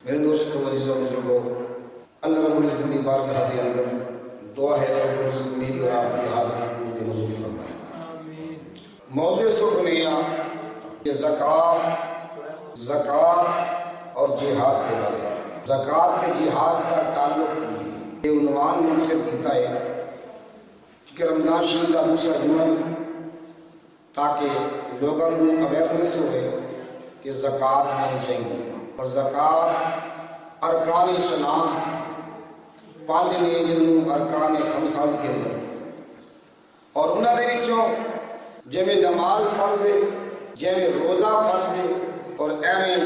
میرے دوستوں عزیزوں بزرگوں، اللہ رب العزت کی بارگاہ کے اندر دعا ہے رب العزت میری اور آپ کی حاضری پوری منظور فرمائے۔ موضوع سخنیہ کہ زکوٰۃ اور جہاد کے بارے میں، زکوٰۃ کے جہاد کا تعلق یہ عنوان منتخب کیتا ہے کہ رمضان شریف کا دوسرا جمعہ تاکہ لوگوں کو اویئرنیس ہوئے کہ زکوٰۃ دینی چاہیے، اور زکوٰۃ ارکان اسلام پانچ نے جنہوں ارکان خمسہ کے اندر، اور انہوں نے وچوں جویں نماز فرض ہے، جویں روزہ فرض ہے، اور ایویں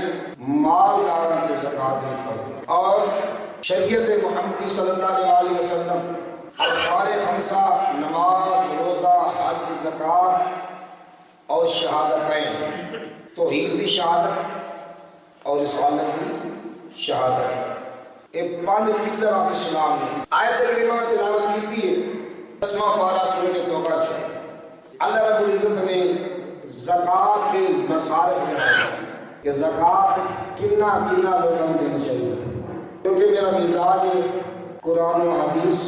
مالداراں تے زکوٰۃ بھی فرض ہے۔ اور شریعت محمدی صلی اللہ علیہ وسلم ارکان خمسہ نماز، روزہ، حج، زکوٰۃ اور شہادتین، توحید بھی شہادت اور رسالت بھی شہادت، یہ پانچ پلر آف اسلام نے آیت کریمہ میں تلاوت کی ہے۔ 10واں پارہ سورۃ توبہ چ اللہ رب العزت نے زکوٰۃ کے مصارف بتایا کہ زکوٰۃ کنا لوگوں کو دینی چاہیے، کیونکہ میرا مزاج ہے قرآن و حدیث،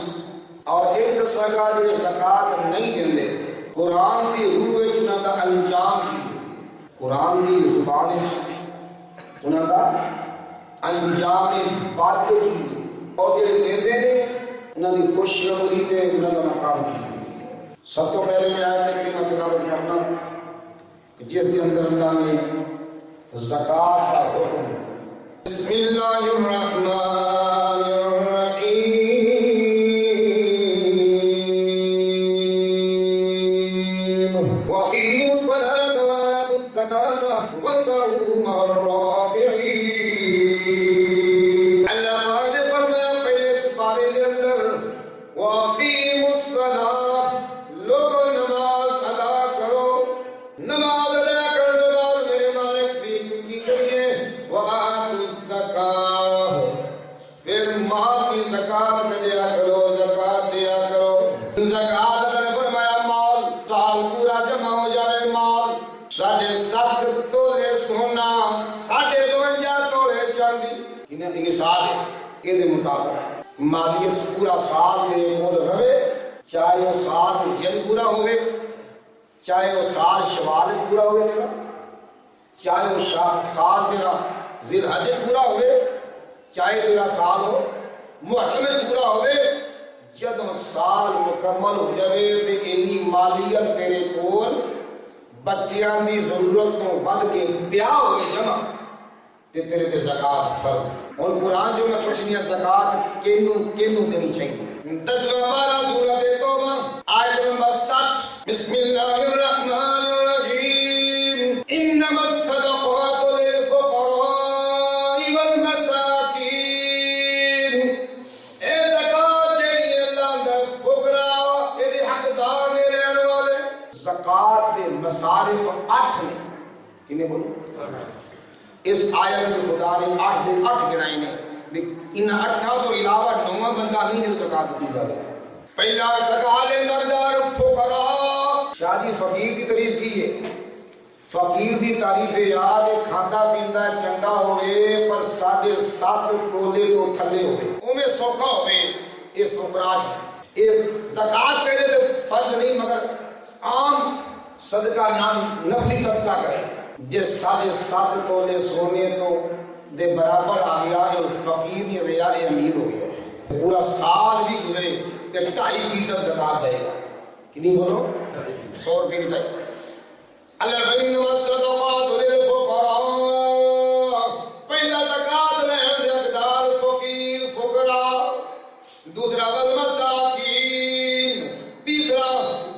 اور ایک دساں گا جو زکوٰۃ نہیں دیندے قرآن کی روح جنہاں دا انجام کی، قرآن کی زبان انہاں دا انجام بات کی، اور جو دیندے نے انہاں دی خوشخبری تے انہاں دا مقام کی۔ سب تو پہلے میں آیت کریمہ تلاوت کرنا کہ جس کے اندر اللہ نے زکوٰۃ کا حکم دیتا۔ بسم اللہ الرحمن الرحیم، وَأَقِیمُوا الصَّلَاةَ وَآتُوا الزَّکَاةَ وَارْكَعُوا مَعَ الرَّاکِعِینَ۔ اللہ تعالیٰ نے فرمایا پہلے اس پارے کے اندر وَأَقِیمُوا الصَّلَاةَ، لوگوں نماز ادا کرو، نماز ادا کرنے بعد میرے مالک بھی کی کریے، وَآتُوا الزَّکَاةَ، پھر مال کی زکوٰۃ میں دیا کرو، زکوٰۃ دیا کرو۔ زکوٰۃ اللہ نے فرمایا مال سال پورا جمع ہو جائے، مال 7.5 تولے سونا، 52 تولے چاندی، نصاب ہے، یہ مطابق مالیت پورا سال میرے کول رہے، چاہے وہ سال حج پورا ہوئے، چاہے وہ سال شوال پورا ہوئے تیرا، چاہے وہ سال تیرا ذی الحج پورا ہوئے، چاہے تیرا سال ہو محرم پورا ہوئے، جدوں سال مکمل ہو جائے تے انی مالیت تیرے کول بچیاں دی ضرورت تو ود کے بیاہ ہوئے جمع تے تیرے تے زکوٰۃ فرض ہے۔ اور قرآن جو میں پوچھنی ہے زکوٰۃ کینوں دینی چاہیے۔ 10واں پارہ سورۃ توبہ آیت نمبر 60، بسم اللہ الرحمن الرحیم، انما الصدقات للفقراء والمساکین۔ اے زکوٰۃ جڑی اللہ دا فقراء اے دے حقدار نے لین والے، زکوٰۃ دے مصارف 8 نے، کنے بولو؟ اس آیت میں خدا نے 8 دے 8 گنائے نے، ان 8 تو علاوہ 9واں بندہ نہیں جن زکوٰۃ دی جائے۔ پہلا زکوٰۃ مقدار فقراء، شادی فقیر کی تعریف کی ہے۔ فقیر دی تعریف یاد ہے، کھانا پیندا چنگا ہوئے پر 7.5 تولے تو تھلے ہوئے، اویں سوکھا ہوئے، یہ فقراء ہے۔ یہ زکوٰۃ کہتے تو فرض نہیں مگر عام صدقہ نام نفلی صدقہ کرے، جس 7.5 تولے سونے تو دے برابر آ گیا ہے، فقیر نہیں ہویا، یہ امیر ہو گیا ہے۔ پورا سال بھی گزرے کہ 2.5% زکوٰۃ دے گا، کنی بولو؟ 100 روپے کی ٹائی۔ اللہ انما الصدقات للفقراء، پہلا زکوٰۃ لین دے حقدار فقیر فقراء، دوسرا والمساکین، تیسرا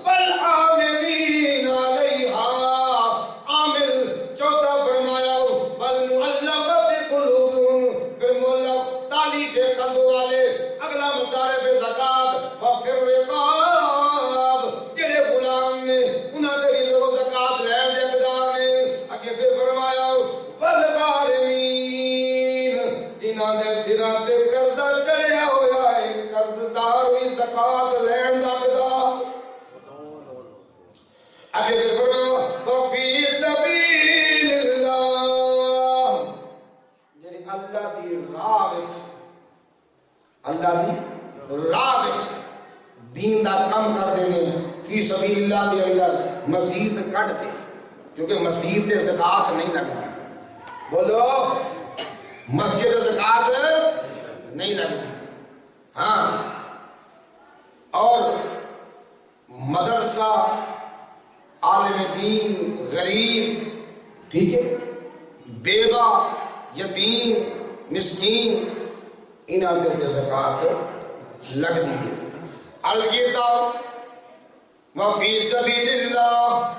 والعاملین علیہا، عامل، چوتھا فرمایا والمؤلفۃ قلوبہم، پھر مؤلف تالیف قلب والے، اگلا مصارف زکوٰۃ وفی الرقاب، جڑے غلام نے انہاں دے بھی لوگ زکوٰۃ لین دے حقدار نے۔ اگے پھر فرمایا والغارمین، جنہاں دے سراں تے قرضہ چڑھیا ہویا ہے، قرضدار بھی زکوٰۃ لین دا حقدار۔ اگے پھر فرمایا وفی سبیل اللہ، جڑے اللہ دی راہ وچ اللہ دی راہ وچ دین دا کم کر دینے فی سبیل اللہ دے اندر مسجد کٹ دے کیونکہ مسجد تے زکات نہیں لگتی بولو مسجد زکات نہیں لگتی ہاں اور مدرسہ عالم دین غریب ٹھیک ہے بیوہ یتیم مسکین انہاں دے زکات لگتی ہے عرض کیتا وفی سبیل اللہ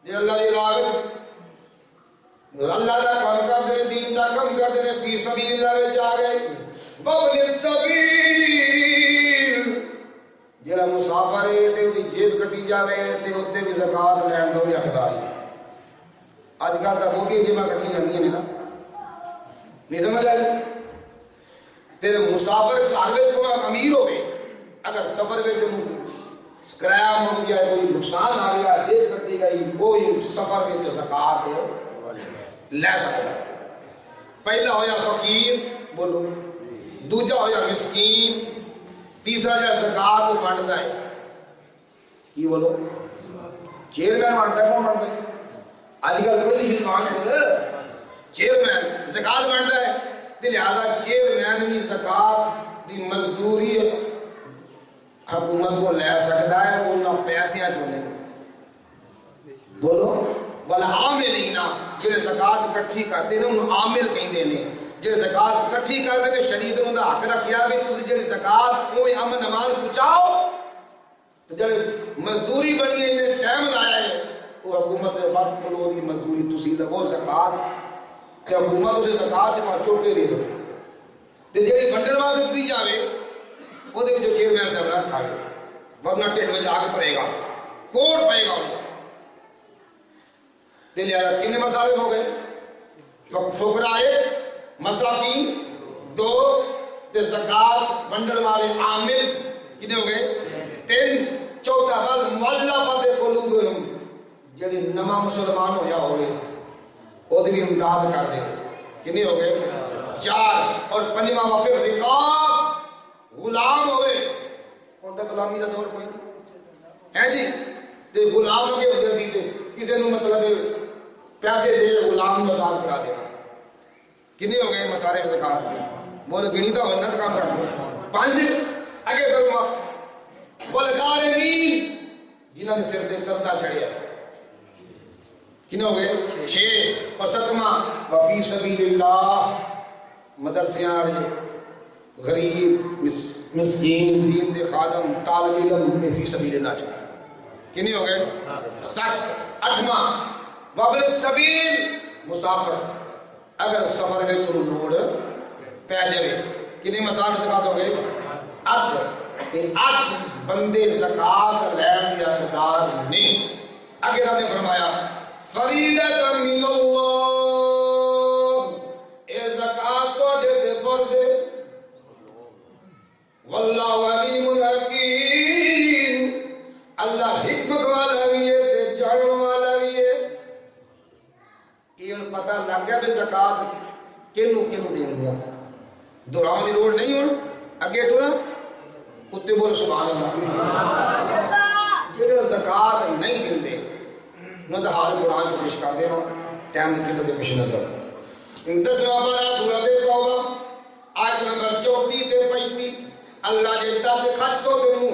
جے اللہ دی راہ وچ اللہ دا کم کر دے دین دا کم کر دے فی سبیل اللہ وچ آ گئے وابن السبیل جڑا مسافر ہے تے دی جیب کٹی جاوے تے اوتے بھی زکات لین دا بھی حقدار ہے اج کل تا بہتی جیباں کٹی جاندیاں نے نا نہیں سمجھ آئی تے مسافر گھر وچ کوئی امیر ہوے اگر سفر وچ کرایہ مک گیا کوئی نقصان آ گیا جیب کٹی گئی کوئی سفر وچ زکات لے سکتا ہے پہلا ہویا فقیر بولو دوجا ہویا مسکین تیسرا جو زکات بنتا ہے کی بولو چیئرمین بنتا ہے کون بنتا ہے آج کل بڑے دی دکان چیئرمین زکات بنتا ہے لہذا چیئرمین بھی زکات دی مزدوری حکومت کو لے سکتا ہے انہاں پیسیاں جو لے بولو والعاملین جڑے زکات اکٹھی کرتے نے انہوں عامل کہندے نے جڑے زکات اکٹھی کرتے نے شریعت نے حق رکھیا بھی تسی جڑی زکات کوئی امن امان پہنچاؤ تو جڑے مزدوری بنی ہے انہیں ٹائم لایا ہے وہ حکومت وقت پلو دی مزدوری تسی لگو زکات کہ حکومت اسے زکات چکا چوکے دے دو تے جڑی بنڈن واسطے دی جاوے وہ دے جو چیئرمین صاحب نہ کھاوے ورنہ ٹھیک وجہ آگے پڑے گا کوڑ پائے گا انہوں دے لیا کتنے مسالے ہو گئے فقرائے مساکین دو تے زکات بنڈن والے عامل کتنے ہو گئے تین چوتھا والمؤلفۃ قلوبہم جڑے نواں مسلمان ہویا ہوئے وہ بھی امداد کر دے کتنے ہو گئے چار اور پنجواں وفر رقاب غلام ہوئے ان تک غلامی کا دور کوئی نہیں ہے جی تے غلام کے ہوتے سی تے کسی نے مطلب پیسے دے غلام کو آزاد کرا دینا کتنے ہو گئے مسارے زکات بولے گنی تو ہونا تو کام کر پانچ اگے کروں والغارمین جنہاں نے سر دے قرضہ چڑھیا کتنے ہو گئے چھ اور ستواں وفی سبیل اللہ مدرسیاں والے غریب مسکین دین دے خادم طالب علم فی سبیل اللہ چڑھے کتنے ہو گئے سات اٹھواں وابن السبیل مسافر اگر سفر گئے تو لوڑ پہ جائے کتنے مسافر زکات ہو گئے اٹھ بندے زکات لین دی حقدار نہیں آگے ہم نے فرمایا فریدۃ من اللہ اے زکات کو دے فرض واللہ علیم حکیم اللہ حکمت والا بھی ہے تے جانن والا بھی ہے یہ پتہ لگ گیا بھی زکات کینوں دینی ہے دہراؤں دی لوڑ نہیں ہون اگے ٹورا کتے بول سبحان اللہ جڑے زکات نہیں دیندے نو دا حال قرآن تو پیش کر دے ہو ٹائم دی قلت پیش نظر 10واں پارہ سورۃ توبہ آیت نمبر 34 تے 35 اللہ جیتا سے خرچ تو دوں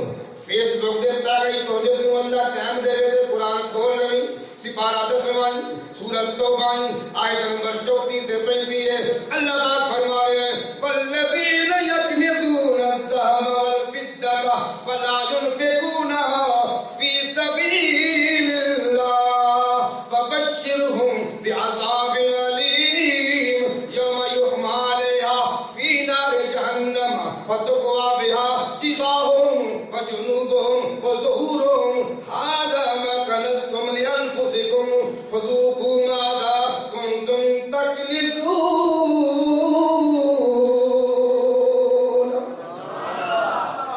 فیس بک دے گئی تو دوں اللہ ٹائم دے رہے تھے قرآن کھول رہی سپارہ 10واں سورۃ توبہ آیت نمبر 34 تے 35 ہے اللہ پاک فرما رہے ہیں والذین یکنزون الذهب والفضة ولا ينفقونها في سبيل الله فبشرهم بعذاب أليم يوم يحمى عليها في نار جهنم فتقوى بها جباههم وجنوبهم وظهورهم هذا ما كنزتم لأنفسكم فذوقوا ماذا كنتم تكنزون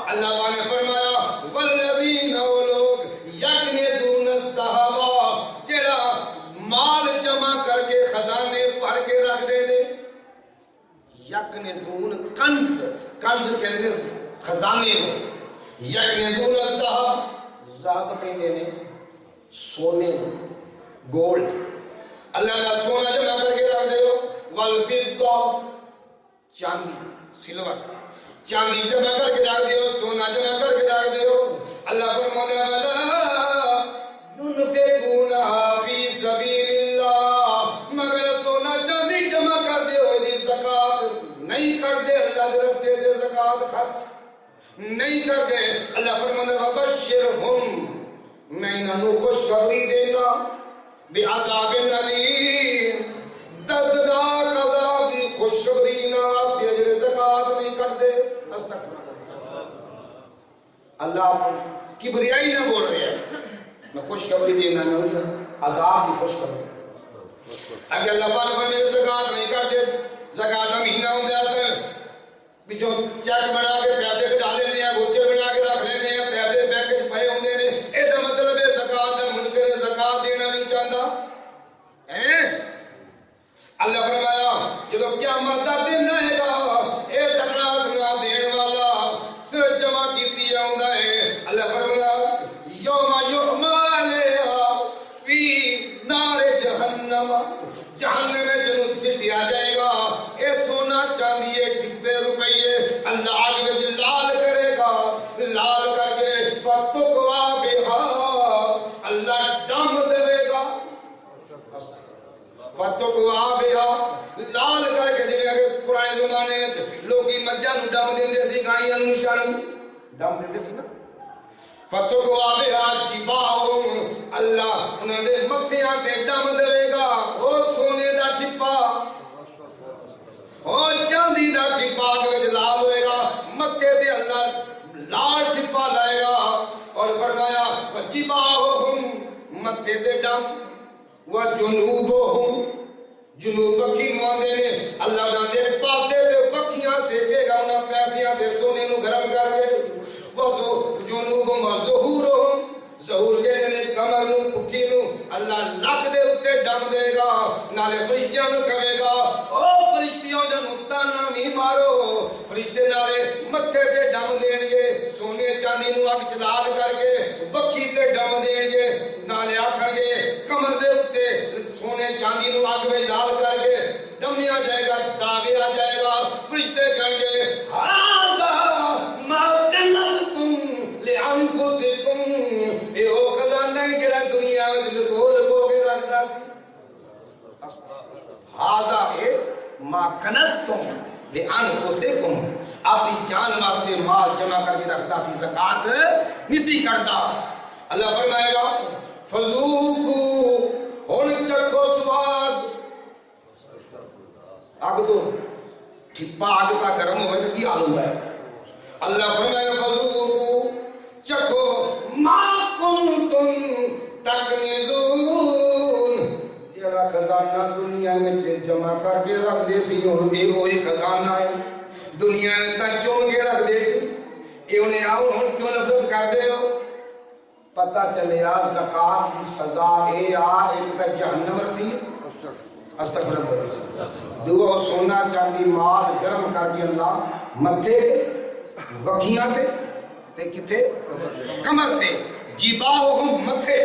اللہ نے فرمایا والذین وہ لوگ یکنزون الذهب جڑا مال جمع کر کے خزانے بھر کے رکھ دے دے یکنزون یکنزون کنز کہنے خزانے یکنزون الذهب کہندے نے سونے گولڈ اللہ دا سونا جمع کر کے رکھ دیو والفضہ چاندی سلور چاندی جمع کر کے رکھ دیو سونا جمع کر کے رکھ دیو اللہ فرمانے والا ينفقونها في سبيل اللہ مگر سونا چاندی جمع کر دیو دی زکات نہیں کر دے اللہ کے راستے دے زکات خرچ نہیں کر دے اللہ فرمانے وبشرهم میں انہوں خوشخبری دینا بعذاب علیم دردناک عذاب کی خوشخبری نہ آتی اجر زکات نہیں کر دے اللہ کبریائی نہ بول رہے ہیں میں خوشخبری دینا نہیں عذاب کی خوشخبری اگر اللہ پاک فرمائے زکات نہیں کر دے زکات ہم مہینہ ہوں دے اسے جو چیک بنا کے پیسے کے ڈالے نہیں ہیں گوچے بنا کے رکھ لینے ہیں پیسے بینک وچ پئے ہوندے نے اے دا مطلب ہے زکات دا منکر زکات دینا نہیں چاہتا اللہ فرمایا جب قیامت دا دن آئے گا اے زکات نہ دین والا صرف جمع کیتی جاوندا ہے اللہ فرمایا یوم یحمى علیہا فی نار جہنم جہنم میں جنوں سٹیا جائے گا اے سونا چاندی اے ٹھپے روپیے اللہ آگ میں لال کرے گا لال کر کے فتقوا بہا اللہ دم دے گا فتقوا بہا لال کر کے جی اگر پرانے زمانے میں لوگی مجھا نو دم دیندے سی گائیاں نو نشان دم دیندے سی نا فتقوا بہا جباہم اللہ انہوں نے مکھیاں تے دم دے گا او سونے دا ٹھپا او چاندی دا ٹھپا کے لال ہوئے گا مکے دے اللہ لال ٹھپا لائے گا اور فرمایا جباہم مکے دے دم وجنوبہم جنوب بکھی ماندے نے اللہ نہ دے پاسے دے بکھیاں سیکے گا انہاں پیسیاں دے سونے نو گرم کر کے وہ جنوبہم ظہورہم ظہور کے نے کمر نو پٹھی نو اللہ لک دے اتے ڈم دے گا نالے فرشتیاں نو کہے گا او فرشتیاں جنوں تانا نہیں مارو فرشتے نالے متھے تے ڈم دین گے سونے چاندی نو اگ چلال کر کے بکھی تے ڈم دین گے نالے آکھن گے کمر دے اتے سونے چاندی نو اگ میں لال کر کے ڈمیا جائے گا داغے آ جائے گا فرشتے کہیں گے ہاذا ما کنزتم لانفسکم اے او خزانہ ہے جڑا دنیا وچ لکو لکو کے رکھدا سی ہاذا اے ما کنزتم لانفسکم اپنی جان واسطے مال جمع کر کے رکھتا سی زکات نہیں کرتا اللہ فرمائے گا فذوقوا ہن چکھو سواد اگ دو ٹھپا اگ کا گرم ہوئے تو کی حال ہوتا ہے اللہ فرمائے گا فذوقوا چکھو ما کنتم تکنزون جڑا خزانہ دنیا میں جمع کر کے رکھ دے سی ہن بھی وہی خزانہ ہے دنیا میں تا چون کے رکھ دے سی اے انہیں آؤ ہن کیوں نفرت کر دے ہو پتہ چلے زکات کی سزا اے ایک تا جہنم رسی استغفر اللہ دعا سونا چاندی مال گرم کر کے اللہ متھے وکھیاں تے کتے کمر تے جباہم متھے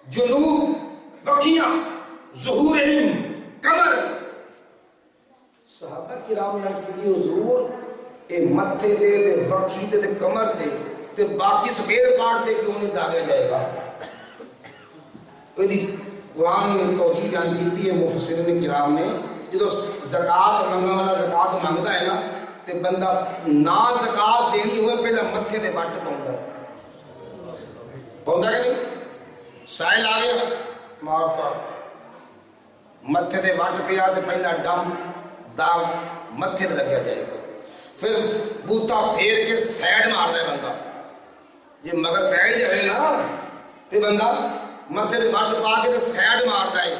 جنوب وکھیاں ظہورہم کمر صحابہ کرام نے عرض کی حضور اے متھے دے وکھی تے کمر تے باقی سپیر پارٹ تے کیوں نہیں داغیا جائے گا یہ قرآن میں توجیہ بیان کی ہے مفسرین کرام نے جو زکات منگنے والا زکات مانگتا ہے نا تے بندہ نہ زکات دینی ہوئے پہلے متھے دے وٹ پاؤندا ہے پاؤندا کہ نہیں سائل آ گیا مار پا متھے دے وٹ پیا تے پہلا ڈم داغ متھے تے لگیا جائے گا پھر بوتا پھیر کے سائڈ ماردا ہے بندہ یہ مگر پہ جائے نا تے بندہ متھے دے وٹ پا کے تے سائڈ ماردا ہے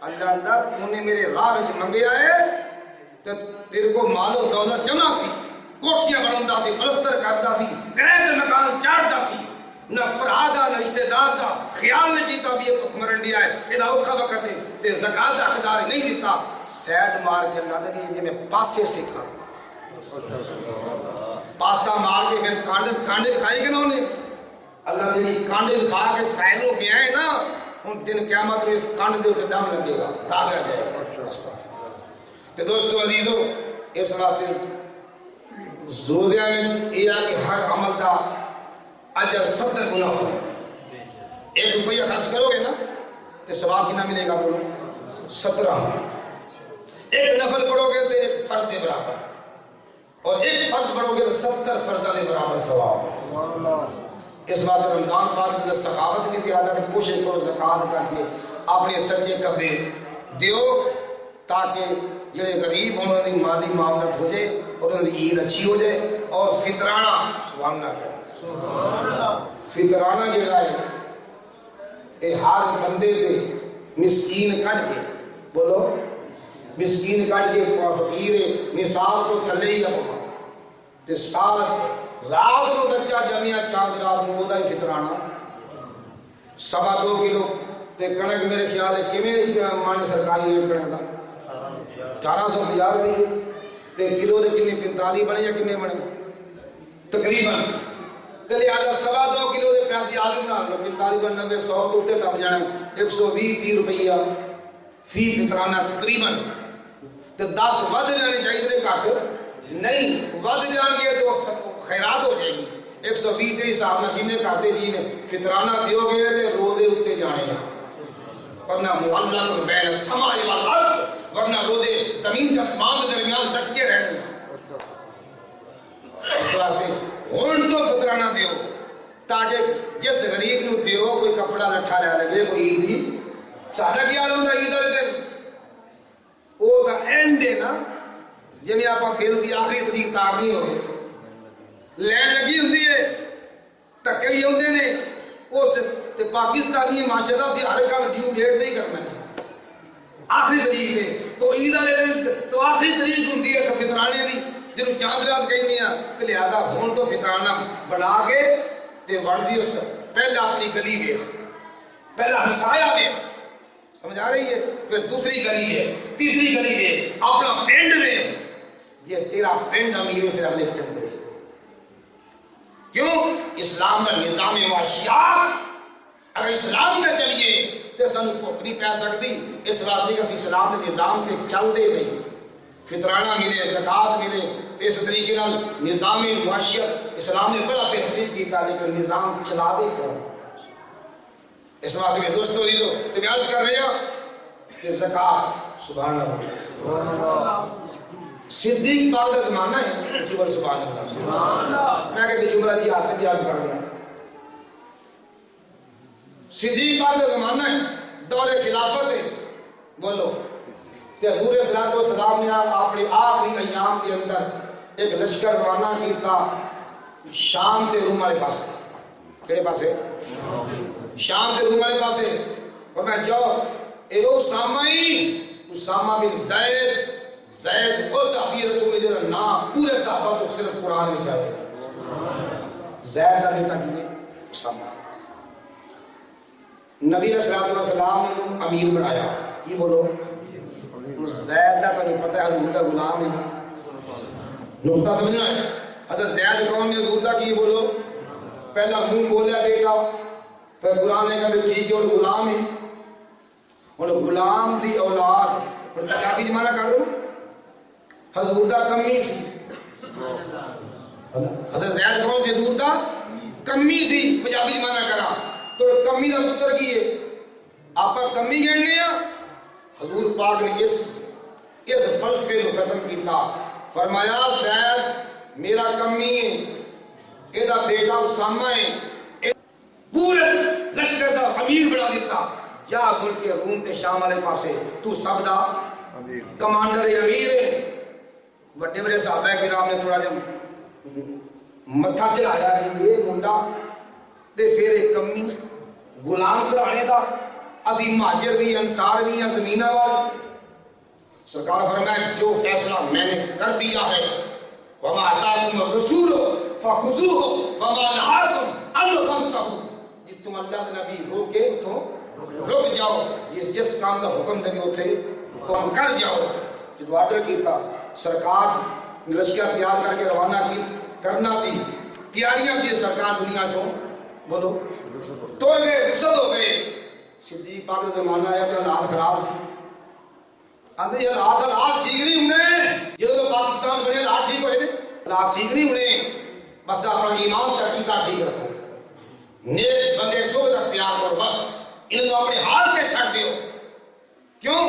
اللہ اللہ تو نے میرے راہ وچ منگیا ہے تے تیرے کو مال و دولت جمع سی کوٹھیاں بناوندا سی پلستر کردا سی کرائے تے مکان چاڑدا سی نہ پرا دا نہ رشتہ دار دا خیال نہیں کیتا بھی یہ بھوک مرن دیا ہے یہ اوکھا وقت ہے تے زکات دا حقدار نہیں دیتا سیڈ مار کے اللہ دے جی میں پاسے سے کھا پاسا مار کے پھر کانڈے کھائی گے نا انہیں اللہ دے کانڈے کھا کے سائنوں کے آئے نا ان دن قیامت میں اس کانڈ دے اتنے ڈام لگے گا داغ آ جائے گا. تو دوستو عزیزو اس واسطے روزیہ میں یہ ہے کہ ہر عمل دا اجر 70 گنا ہو. 1 روپیہ خرچ کرو گے نا تو ثواب کتنا ملے گا بولو 17. 1 نفل پڑھو گے تو 1 فرض کے برابر اور 1 فرض پڑھو گے تو 70 فرضوں کے برابر ثواب. اس بات رمضان پاک کی سخاوت بھی زیادہ ہے. کوشش کرو زکات کر کے اپنے سجے کبے دیو تاکہ جڑے غریب انہوں نے مالی معاونت ہو جائے اور انہوں نے عید اچھی ہو جائے. اور فطرانہ سبحان اللہ فطرانہ جڑا ہے یہ ہر بندے دے مسکین کٹ کے بولو مسکین کٹ کے فقیر نصاب تو تھلے ہی اپنا تے سال رات کو بچہ جمعیہ چاند رات کو دا فطرانہ 2.25 کلو تے کنک میرے خیال ہے کیویں مانے سرکاری ریٹ کنک دا 450 روپے تے کلو دے کنے 45 بنے یا کنے بنے تقریباً تے لہذا 2.25 کلو دے پیسے آگے بنا لو 45 بن 90 100 تو تے ٹپ جانا 120-30 روپیہ فی فطرانہ تقریباً تے 10 ود جانے چاہیے تے گھٹ نہیں ود جان گے تو خیرات ہو جائے گی. 120 کے حساب نہ جنہیں کرتے جی نے فطرانہ دیو گے تے روزے اتے جانے ہیں ورنہ معلق بین السماء والارض ورنہ روزے زمین کے آسمان کے درمیان ڈٹ کے رہنے ہیں. اس واسطے ہن تو فطرانہ دیو تاکہ جس غریب نو دیو کوئی کپڑا لٹھا لے لگے کوئی عید دی ساڈا کیا ہوندا عید والے دن او دا اینڈ ہے نا جویں آپاں بل دی آخری تاریخ تار نہیں ہوئے لین لگی ہوندی ہے دھکے بھی ہوندے نے اس تے پاکستانی ماشاءاللہ سی ہر کام ڈیو ڈیٹ تے ہی کرنا ہے آخری تاریخ تے تو عید والے دن تو آخری تاریخ ہوندی ہے فطرانے دی جنوں چاند رات کہندے ہیں تے لہذا ہن تو فطرانہ بنا کے تے وڑ دی اس پہلا اپنی گلی ویکھ پہلا ہمسایا ویکھ سمجھ آ رہی ہے پھر دوسری گلی ہے تیسری گلی ہے اپنا پنڈ میں یہ تیرا پنڈ امیر ہے پھر اگلے پنڈ میں کیوں اسلام کا نظام معاشیات اگر اسلام کا چلیے تو سانو بھوک نہیں پی سکتی. اس واسطے کہ اسلام کے نظام کے چلتے نہیں فطرانہ ملے زکات ملے تو اس طریقے نظام معاشیت اسلام نے بڑا بہترین کیا لیکن نظام چلاوے کون. اس واسطے میں دوستو لیدو تو میں عرض کر رہے ہیں کہ زکات سبحان اللہ صدیق پاک کا زمانہ ہے اچھی بول سبحان اللہ میں کہتے جملہ جی آتے بھی عرض کر دیا صدیق پاک کا زمانہ ہے دور خلافت ہے بولو کہ حضور صلی اللہ علیہ وسلم نے اپنے آخری ایام کے اندر ایک لشکر روانہ کیتا شام تے روم والے پاسے کہڑے پاسے شام تے روم والے پاسے فرمایا جاؤ اے اسامہ بن زید وہ صحابی رسول جنہا نام پورے صحابہ کو صرف قرآن میں چاہے زید کا بیٹا کیے اسامہ نبی صلی اللہ علیہ وسلم نے امیر بنایا کی بولو زید کا تو نہیں پتہ ہے حضور کا غلام ہے نقطہ سمجھنا ہے. حضرت زید کون نے حضور کا کی بولو پہلا منہ بولیا بیٹا پھر قرآن نے کہا بھی ٹھیک ہے اور غلام ہے اور غلام دی اولاد پنجابی جمانہ کر دو حضور دا کمی سی حضرت زید کون سی حضور دا کمی سی پنجابی جمانہ کرا تو کمی دا پتر کی ہے آپ کمی گھڑنے ہیں حضور پاک نے اس فلسفے کو ختم کیتا فرمایا زید میرا کمی ہے ایدہ بیٹا اسامہ ہے پورے لشکر دا امیر بنا دیتا جا ملک روم تے شام والے پاسے تو سب دا کمانڈر امیر ہے. بڑے بڑے صحابہ کرام نے تھوڑا جب متھا چلایا کہ یہ منڈا تے پھر ایک کمی غلام کرانے دا اسی مہاجر بھی انصار بھی ہیں زمینہ والے سرکار فرمایا جو فیصلہ میں نے کر دیا ہے وما آتاکم الرسول فخذوہ وما نہاکم عنہ فانتہوا یہ تم اللہ کے نبی روکے تو رک جاؤ جس کام کا حکم دے اتھے تم کر جاؤ جو آرڈر کیتا سرکار لشکر تیار کر کے روانہ کی کرنا سی تیاریاں سی سرکار دنیا چوں بولو تو گئے رخصت ہو گئے صدیق پاک کا زمانہ آیا تو حالات خراب سی آدھے حالات ٹھیک نہیں ہونے جدو تو پاکستان بنے حالات ٹھیک ہوئے حالات ٹھیک نہیں ہونے بس اپنا ایمان کا عقیدہ ٹھیک رکھو نیک بندے صحبت اختیار کرو بس انہیں تو اپنے حال پہ چھڑ دیو کیوں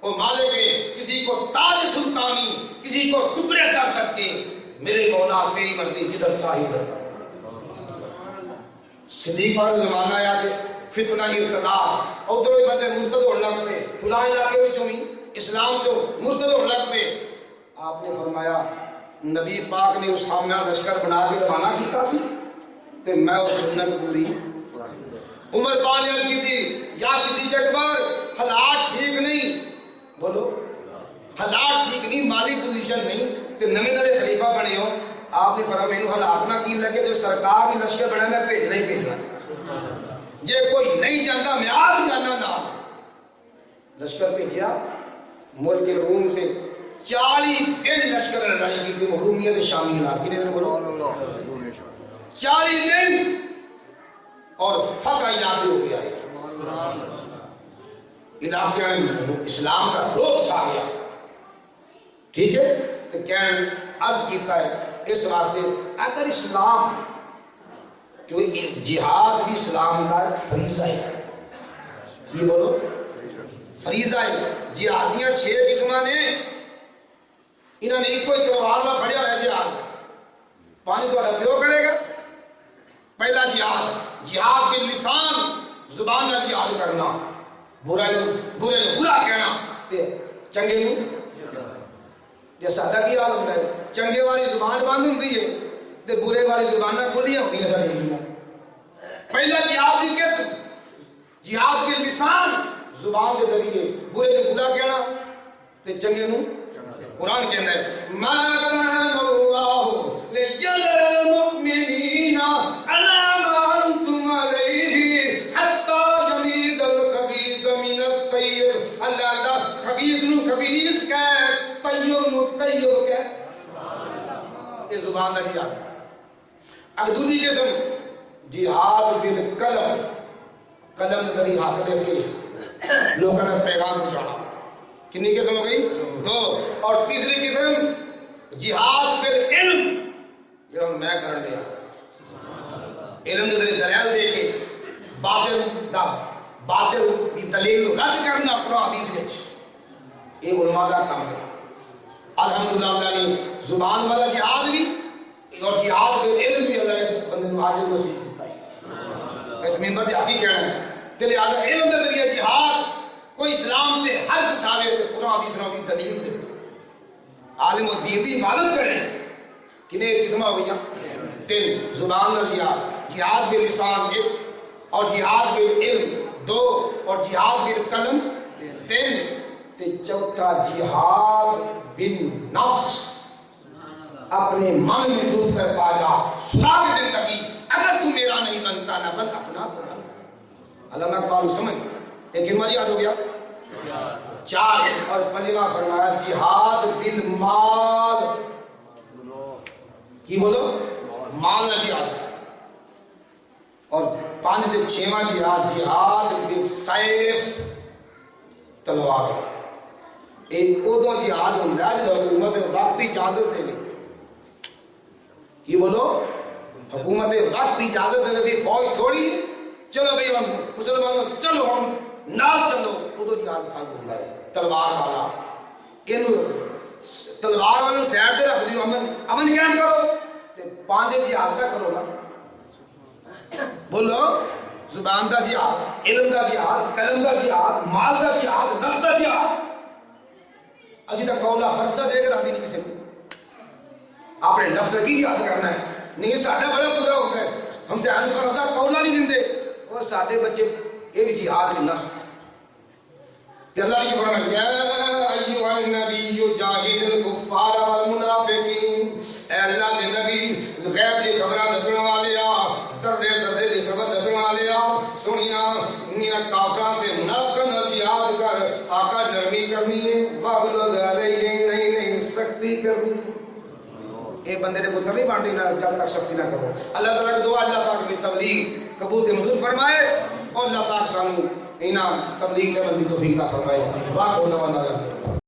وہ مالک ہے کسی کو تاج سلطانی کسی کو ٹکڑے کر کر کے میرے مولا تیری مرضی جدھر چاہیے ادھر کر صدیق پاک زمانہ آیا کہ فتنہ ارتداد ادھر بندے مرتد ہونے لگ پے کھلا علاقے میں چومی اسلام جو مرتد ہونے لگ پے آپ نے فرمایا نبی پاک نے اس سامنے لشکر بنا کے روانہ کیتا سی تے میں اس سنت پوری عمر پاک نے عرض کی تھی یا صدیق اکبر حالات ٹھیک نہیں بولو حالات ٹھیک نہیں مالی پوزیشن نہیں تے نویں نویں خلیفہ بنے ہو آپ نے فرمایا مینوں حالات نہ کی لگے جو سرکار نے لشکر بنا میں بھیجنا ہی بھیجنا جے کوئی نہیں جانتا میں آپ جانا نہ لشکر بھیجیا ملک روم تے 40 دن لشکر لڑائی کی تھی رومیہ تے شامی علاقے کتنے دن بولو 40 دن اور فتح یاد ہو گیا علاقے میں اسلام کا روپ چھا گیا ٹھیک ہے کہ کہن عرض کیتا ہے اس واسطے اگر اسلام کیونکہ جہاد بھی اسلام کا ایک فریضہ ہے یہ بولو فریضہ ہے جہادیاں 6 قسماں نے انہوں نے کوئی تلوار نہ پڑیا ہوا جہاد پانی تو پیو کرے گا پہلا جہاد جہاد باللسان زبان نہ جہاد کرنا برے نے برا کہنا تے چنگے نو یہ سادہ کی حال ہوتا ہے چنگے والی زبان بند ہوتی ہے تے برے والی زبانیں کھلیاں ہوتی ہیں ساری پہلا جہاد کی قسم جہاد باللسان زبان کے ذریعے برے نے برا کہنا تے چنگے نو قرآن کہنا ہے ما کان اللہ لیجزی المؤمنین علی ما انتم علیہ حتی یمیز الخبیث من الطیب اللہ دا خبیث نو خبیث کہے طیب نو طیب کہے یہ زبان دا جہاد اگر دوسری قسم جہاد بالقلم قلم ذریعہ حق دے کے لوگوں نے پیغام پہنچانا کتنی قسم ہو گئی 2 اور تیسری قسم جہاد بالعلم یہ میں کرن دیا علم دے دلائل دے کے باطل کی دلیل رد کرنا اپنا حدیث وچ یہ علماء کا کام ہے الحمدللہ اللہ نے زبان والا جہاد بھی اور جہاد بالعلم بھی اللہ نے بندے کو حاضر نصیب دیتا ہے اس منبر دے حقیقت کہنا ہے کہ لہذا علم دے ذریعے جہاد کوئی اسلام تے ہر اٹھاوے تے قرآن حدیث نال دی دلیل دے عالم و دین دی عبادت کرے کنے قسم ہو گئیاں 3 زبان اور جہاد جہاد باللسان 1 اور جہاد بالعلم 2 اور جہاد بالقلم 3 تے چوتھا جہاد بالنفس اپنے من میں دودھ کر پایا سراغ زندگی اگر تو میرا نہیں بنتا نہ بن اپنا تو بن علامہ اقبال سمجھ ایک کلمہ یاد ہو گیا 4 اور 5واں فرمایا جہاد بالمال کی بولو مال نہ جہاد اور 5 تے 6واں جہاد بالسیف تلوار ایک ادو جہاد ہوتا ہے جو حکومت وقت اجازت دے گی کی بولو حکومت وقت اجازت دے بھی فوج تھوڑی چلو بھئی ہم مسلمانوں چلو ہم نال چلو ادو جہاد فائد ہوتا ہے تلوار والا تلوار والوں سیڈ دے رکھ دیو امن قائم کرو 5 جہاد کا کرو نا بولو زبان دا جہاد علم دا جہاد قلم دا جہاد مال دا جہاد نفس دا جہاد اسی تا قولا برفتا دے کر آدھی نہیں کسی کو اپنے نفس کی یاد کرنا ہے نہیں ساڑھا بڑا پورا ہوتا ہے ہم سے آدھ برفتا قولا نہیں دیندے اور ساڑھے بچے ایک جہاد کے نفس کہ اللہ کی فرمائے یا ایوہ النبی جاہد الکفار والمنافقین اے اللہ کے نبی غیب دی خبرہ دسنا والیا ذرے دی خبر دسنا والیا سنیا انہی کافران تے منافقن جہاد کر آقا نرمی کرنی یہ بندے نے پتر نہیں بانٹی نہ جب تک سختی نہ کرو اللہ تعالیٰ کی دعا اللہ پاک میں تبلیغ قبول کے منظور فرمائے اور اللہ پاک سانو انہاں تبلیغ کے بندی توفیق عطا فرمائے واہ خدا